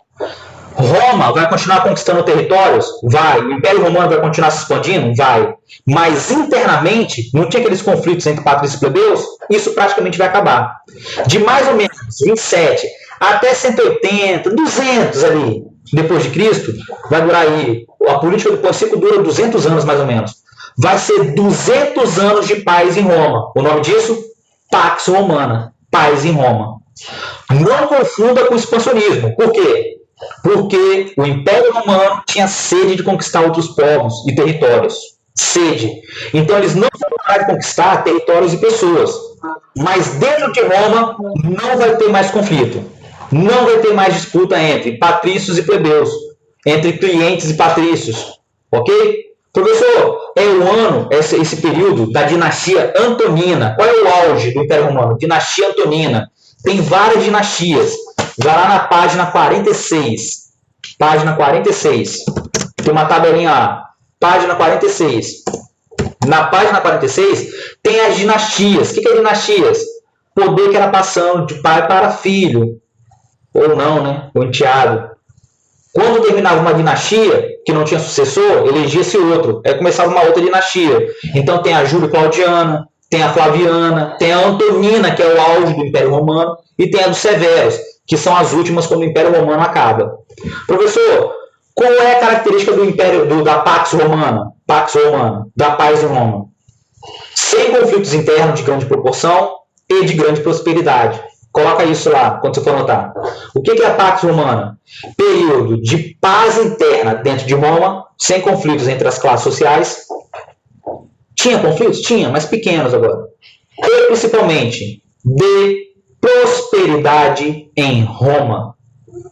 Roma vai continuar conquistando territórios? Vai. O Império Romano vai continuar se expandindo? Vai. Mas internamente, não tinha aqueles conflitos entre patrícios e plebeus? Isso praticamente vai acabar. De mais ou menos 27 até 180, 200 ali, depois de Cristo, vai durar aí, a política do pão e circo dura 200 anos mais ou menos. Vai ser 200 anos de paz em Roma. O nome disso? Pax Romana. Paz em Roma. Não confunda com o expansionismo. Por quê? Porque o Império Romano tinha sede de conquistar outros povos e territórios. Sede. Então eles não vão parar de conquistar territórios e pessoas. Mas dentro de Roma não vai ter mais conflito. Não vai ter mais disputa entre patrícios e plebeus. Entre clientes e patrícios. Ok? Professor, é o ano, esse período da dinastia Antonina. Qual é o auge do Império Romano? Dinastia Antonina. Tem várias dinastias. Vai lá na página 46. Página 46. Tem uma tabelinha lá. Página 46. Na página 46 tem as dinastias. O que é dinastias? Poder que era passando de pai para filho. Ou não, né? O enteado. Quando terminava uma dinastia, que não tinha sucessor, elegia-se outro. Aí começava uma outra dinastia. Então tem a Júlio Claudiana, tem a Flaviana, tem a Antonina, que é o auge do Império Romano, e tem a dos Severos, que são as últimas quando o Império Romano acaba. Professor, qual é a característica do Império da Pax Romana? Pax Romana, da paz em Roma. Sem conflitos internos de grande proporção e de grande prosperidade. Coloca isso lá, quando você for anotar. O que é a Pax Romana? Período de paz interna dentro de Roma, sem conflitos entre as classes sociais. Tinha conflitos? Tinha, mas pequenos agora. E, principalmente, de prosperidade em Roma.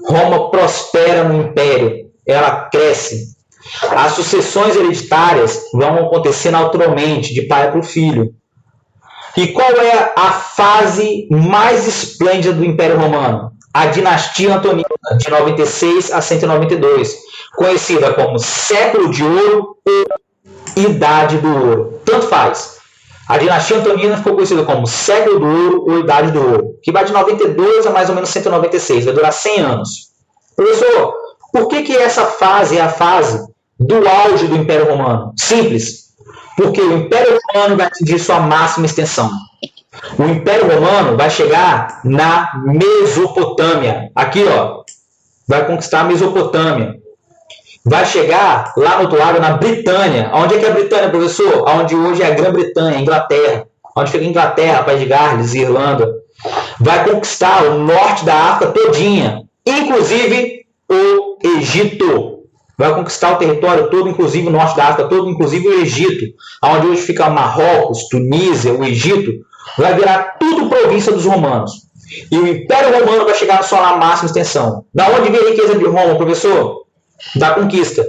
Roma prospera no Império. Ela cresce. As sucessões hereditárias vão acontecer naturalmente, de pai para o filho. E qual é a fase mais esplêndida do Império Romano? A dinastia Antonina, de 96 a 192, conhecida como Século de Ouro ou Idade do Ouro. Tanto faz. A dinastia Antonina ficou conhecida como Século do Ouro ou Idade do Ouro, que vai de 92 a mais ou menos 196, vai durar 100 anos. Professor, por que essa fase é a fase do auge do Império Romano? Simples. Porque o Império Romano vai atingir sua máxima extensão. O Império Romano vai chegar na Mesopotâmia. Aqui, ó, vai conquistar a Mesopotâmia. vai chegar lá no outro lado, na Britânia. Onde é que é a Britânia, professor? Onde hoje é a Grã-Bretanha, Inglaterra. Onde fica a Inglaterra, País de Gales, Irlanda. Vai conquistar o norte da África todinha, inclusive o Egito. Vai conquistar o território todo, inclusive o norte da África todo, inclusive o Egito. Onde hoje fica Marrocos, Tunísia, o Egito. Vai virar tudo província dos romanos. E o Império Romano vai chegar na sua máxima extensão. Da onde vem a riqueza de Roma, professor? Da conquista.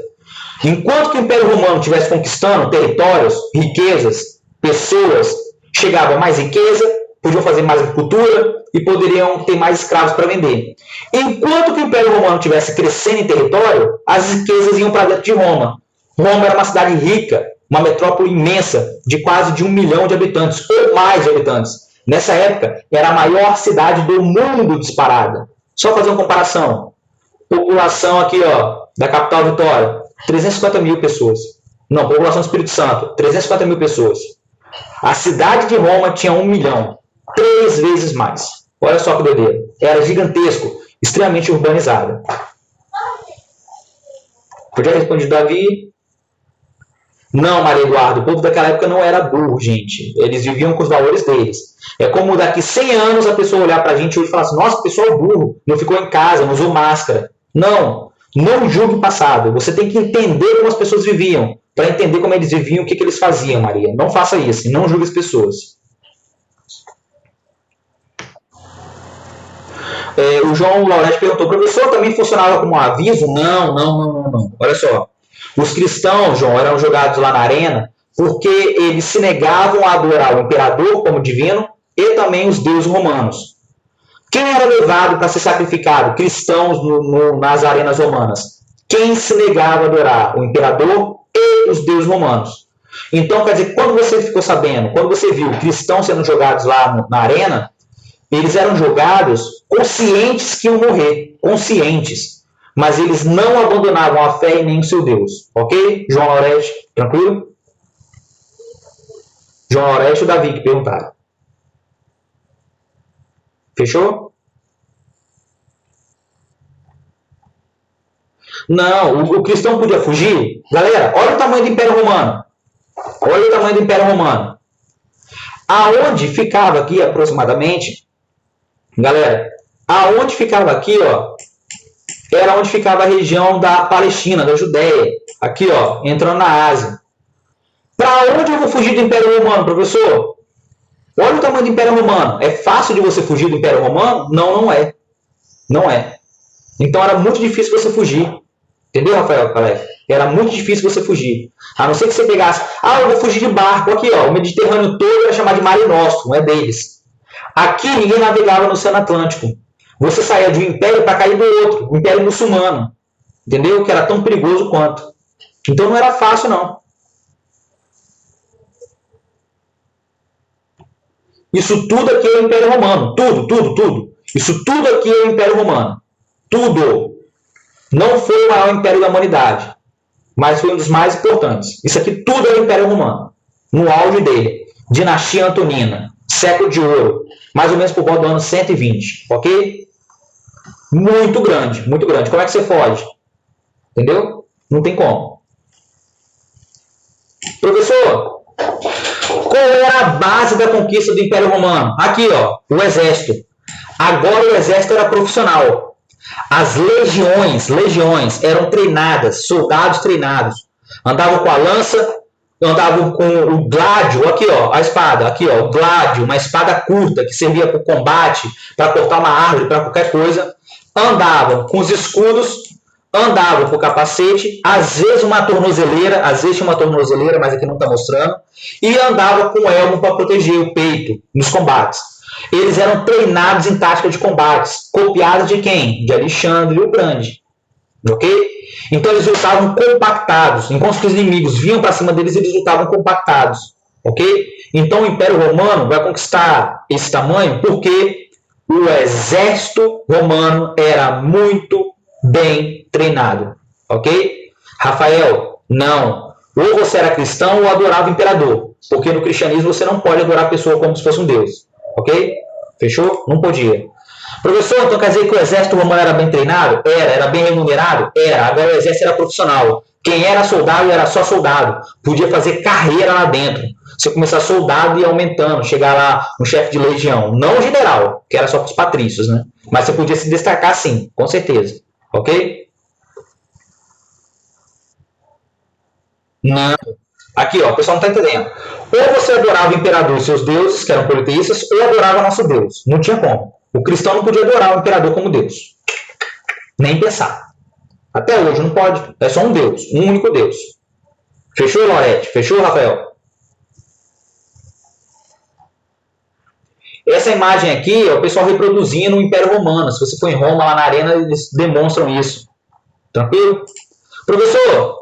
Enquanto que o Império Romano estivesse conquistando territórios, riquezas, pessoas, chegava mais riqueza, podiam fazer mais agricultura e poderiam ter mais escravos para vender. Enquanto que o Império Romano estivesse crescendo em território, as riquezas iam para dentro de Roma. Roma era uma cidade rica, uma metrópole imensa, de quase de 1 milhão de habitantes, ou mais de habitantes. Nessa época, era a maior cidade do mundo disparada. Só fazer uma comparação. População aqui, ó, da capital Vitória, 350 mil pessoas. Não, população do Espírito Santo, 350 mil pessoas. A cidade de Roma tinha 1 milhão. 3 vezes mais. Olha só que doideira. Era gigantesco, extremamente urbanizada. Podia responder Davi? Não, Maria Eduardo, o povo daquela época não era burro, gente. Eles viviam com os valores deles. É como daqui 100 anos a pessoa olhar pra gente hoje e falar assim, nossa, o pessoal é burro, não ficou em casa, não usou máscara. Não julgue o passado. Você tem que entender como as pessoas viviam, para entender como eles viviam, o que eles faziam, Maria. Não faça isso, não julgue as pessoas. O João Laurete perguntou, professor, também funcionava como um aviso? Não. Olha só. Os cristãos, João, eram jogados lá na arena porque eles se negavam a adorar o imperador como divino e também os deuses romanos. Quem era levado para ser sacrificado? Cristãos nas arenas romanas. Quem se negava a adorar o imperador e os deuses romanos. Então, quer dizer, quando você ficou sabendo, quando você viu cristãos sendo jogados lá na arena, eles eram jogados conscientes que iam morrer. Conscientes. Mas eles não abandonavam a fé em nem o seu Deus. Ok? João Laurete, tranquilo? João Laurete e o Davi que perguntaram. Fechou? Não, o cristão podia fugir? Galera, olha o tamanho do Império Romano. Olha o tamanho do Império Romano. Aonde ficava aqui aproximadamente, galera, aonde ficava aqui, ó, era onde ficava a região da Palestina, da Judéia. Aqui, ó, entrando na Ásia. Para onde eu vou fugir do Império Romano, professor? Olha o tamanho do Império Romano. É fácil de você fugir do Império Romano? Não é. Não é. Então era muito difícil você fugir. Entendeu, Rafael Calef? Era muito difícil você fugir. A não ser que você pegasse... eu vou fugir de barco. Aqui, ó, o Mediterrâneo todo era chamado de Mare Nostrum, é deles. Aqui ninguém navegava no Oceano Atlântico. Você saía de um império para cair do outro, o Império Muçulmano. Entendeu? Que era tão perigoso quanto. Então não era fácil, não. Isso tudo aqui é o Império Romano. Tudo. Isso tudo aqui é o Império Romano. Tudo. Não foi o maior império da humanidade, mas foi um dos mais importantes. Isso aqui tudo é o Império Romano. No auge dele. Dinastia Antonina. Século de Ouro. Mais ou menos por volta do ano 120. Ok? Muito grande, muito grande. Como é que você foge? Entendeu? Não tem como. Professor, qual era a base da conquista do Império Romano? Aqui, ó, o exército. Agora o exército era profissional. As legiões eram treinadas, soldados treinados. Andavam com a lança, andavam com o gládio, aqui ó, a espada, aqui ó, o gládio, uma espada curta que servia para o combate, para cortar uma árvore, para qualquer coisa. Andavam com os escudos, andavam com o capacete, às vezes uma tornozeleira, mas aqui não está mostrando, e andavam com o elmo para proteger o peito nos combates. Eles eram treinados em tática de combates, copiados de quem? De Alexandre o Grande. Ok? Então eles lutavam compactados. Enquanto os inimigos vinham para cima deles, eles lutavam compactados. Ok? Então o Império Romano vai conquistar esse tamanho porque o exército romano era muito bem treinado. Ok? Rafael, não. Ou você era cristão ou adorava o imperador. Porque no cristianismo você não pode adorar a pessoa como se fosse um deus. Ok? Fechou? Não podia. Professor, então quer dizer que o exército romano era bem treinado? Era bem remunerado? Era. Agora o exército era profissional. Quem era soldado era só soldado. Podia fazer carreira lá dentro. Você começar soldado e ir aumentando, chegar lá um chefe de legião. Não general, que era só para os patrícios, né? Mas você podia se destacar sim, com certeza. Ok? Não. Aqui, ó, o pessoal não está entendendo. Ou você adorava o imperador e seus deuses, que eram politeístas, ou adorava nosso Deus. Não tinha como. O cristão não podia adorar o imperador como Deus. Nem pensar. Até hoje não pode. É só um Deus, um único Deus. Fechou, Lorete? Fechou, Rafael? Essa imagem aqui é o pessoal reproduzindo o Império Romano. Se você for em Roma, lá na arena, eles demonstram isso. Tranquilo? Professor,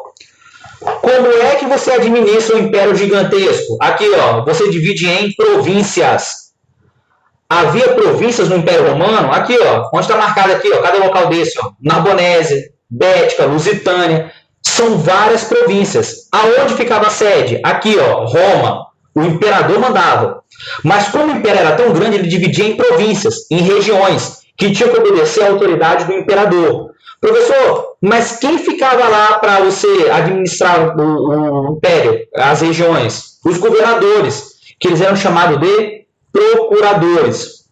como é que você administra um império gigantesco? Aqui, ó, você divide em províncias. Havia províncias no Império Romano? Aqui, ó, onde está marcado aqui, ó, cada local desse, ó, Narbonese, Bética, Lusitânia, são várias províncias. Aonde ficava a sede? Aqui, ó, Roma. O imperador mandava. Mas como o império era tão grande, ele dividia em províncias, em regiões, que tinham que obedecer à autoridade do imperador. Professor, mas quem ficava lá para você administrar o império, as regiões? Os governadores, que eles eram chamados de procuradores.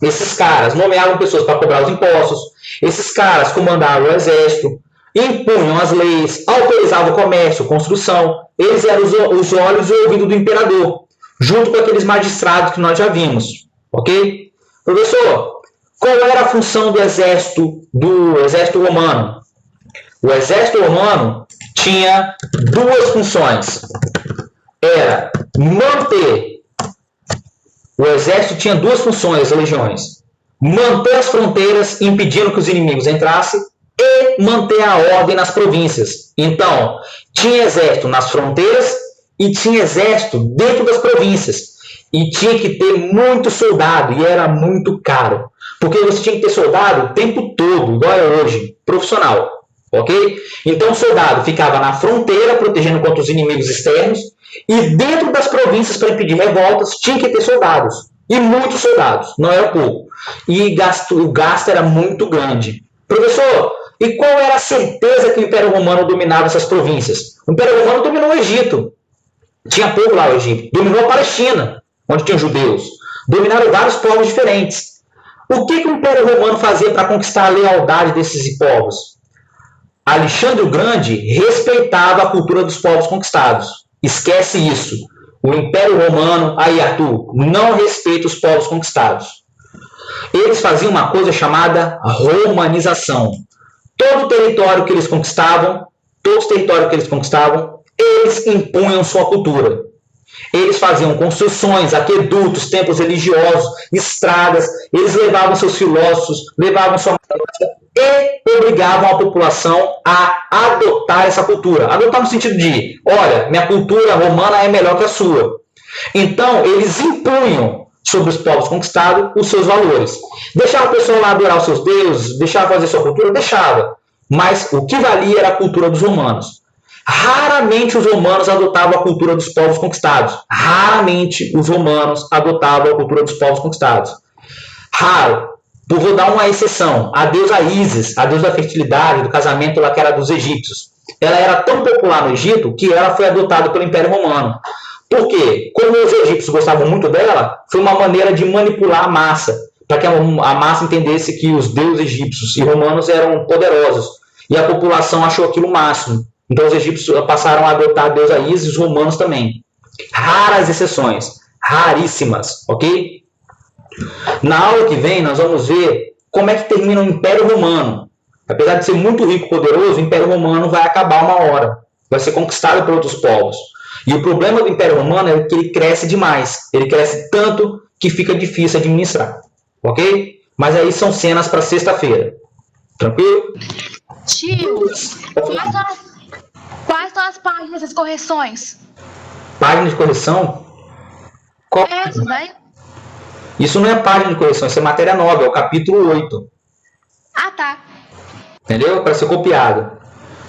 Esses caras nomeavam pessoas para cobrar os impostos, esses caras comandavam o exército, impunham as leis, autorizavam o comércio, construção, eles eram os olhos e o ouvido do imperador, junto com aqueles magistrados que nós já vimos, ok? Professor, qual era a função do exército romano? O exército romano tinha duas funções. Era manter. O exército tinha duas funções, as legiões. Manter as fronteiras, impedindo que os inimigos entrassem, e manter a ordem nas províncias. Então, tinha exército nas fronteiras e tinha exército dentro das províncias. E tinha que ter muito soldado, e era muito caro. Porque você tinha que ter soldado o tempo todo, igual é hoje, profissional. Ok? Então, o soldado ficava na fronteira, protegendo contra os inimigos externos, e dentro das províncias, para impedir revoltas, tinha que ter soldados. E muitos soldados, não era pouco. E o gasto era muito grande. Professor, e qual era a certeza que o Império Romano dominava essas províncias? O Império Romano dominou o Egito. Tinha povo lá no Egito. Dominou a Palestina, onde tinha judeus. Dominaram vários povos diferentes. O que o Império Romano fazia para conquistar a lealdade desses povos? Alexandre o Grande respeitava a cultura dos povos conquistados. Esquece isso. O Império Romano, aí Arthur, não respeita os povos conquistados. Eles faziam uma coisa chamada romanização. Todo o território que eles conquistavam, eles impunham sua cultura. Eles faziam construções, aquedutos, templos religiosos, estradas, eles levavam seus filósofos, levavam sua matemática e obrigavam a população a adotar essa cultura. Adotar no sentido de, olha, minha cultura romana é melhor que a sua. Então, eles impunham sobre os povos conquistados os seus valores. Deixava o pessoal lá adorar os seus deuses, deixava fazer sua cultura? Deixava. Mas o que valia era a cultura dos romanos. Raramente os romanos adotavam a cultura dos povos conquistados. Raramente os romanos adotavam a cultura dos povos conquistados. Raro. Vou dar uma exceção. A deusa Ísis, a deusa da fertilidade, do casamento lá que era dos egípcios. Ela era tão popular no Egito que ela foi adotada pelo Império Romano. Por quê? Como os egípcios gostavam muito dela, foi uma maneira de manipular a massa, para que a massa entendesse que os deuses egípcios e romanos eram poderosos. E a população achou aquilo o máximo. Então os egípcios passaram a adotar a deusa Ísis e os romanos também. Raras exceções. Raríssimas. Ok? Na aula que vem, nós vamos ver como é que termina o Império Romano. Apesar de ser muito rico e poderoso, o Império Romano vai acabar uma hora. Vai ser conquistado por outros povos. E o problema do Império Romano é que ele cresce demais. Ele cresce tanto que fica difícil administrar. Ok? Mas aí são cenas para sexta-feira. Tranquilo? Tio, quais são as páginas das correções? Página de correção? Qual? Essas, né? Isso não é página de correção, isso é matéria nova, é o capítulo 8. Ah, tá. Entendeu? Para ser copiado.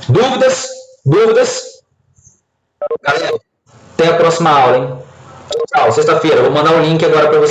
Dúvidas? Dúvidas? Galera, até a próxima aula, hein? Tchau, sexta-feira. Vou mandar o link agora para vocês.